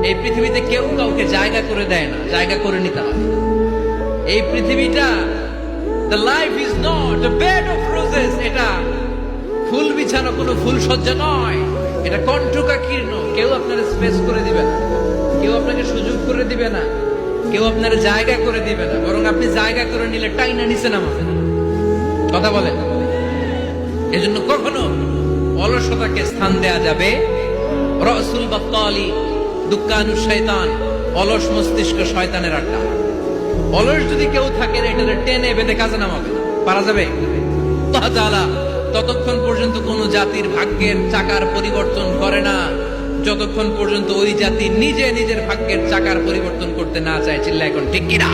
এই পৃথিবীতে কেউ কাউকে জায়গা করে দেয় না, জায়গা করে নিতে হয়। এই পৃথিবীটা, the life is not a bed of roses, এটা ফুল বিছানো কোনো ফুল সজ্জা নয়, এটা কণ্ঠকাকীর্ণ। কেউ আপনার স্পেস করে দিবে না, কেউ আপনাকে সুযোগ করে দিবে না, কেউ আপনার জায়গা করে দিবে না, বরং আপনি জায়গা করে নিলে টাইনা নিচে নামাবেন। কথা বলেন। এজন্য কখনো অলসতাকে স্থান দেয়া যাবে। রসুল বাত্তালি দুক্কানু শয়তান, অলস মস্তিষ্ক শয়তানের আড্ডা। অলস যদি কেউ থাকেন, এটাতে টেনে বেঁধে কাজে নামাবে, পারা যাবে? আল্লাহ তাআলা ততক্ষণ পর্যন্ত কোন জাতির ভাগ্যের চাকার পরিবর্তন করে না যতক্ষণ পর্যন্ত ওই জাতি নিজে নিজের ভাগ্যের চাকার পরিবর্তন করতে না চায়। চিল্লা এখন ঠিক কিনা?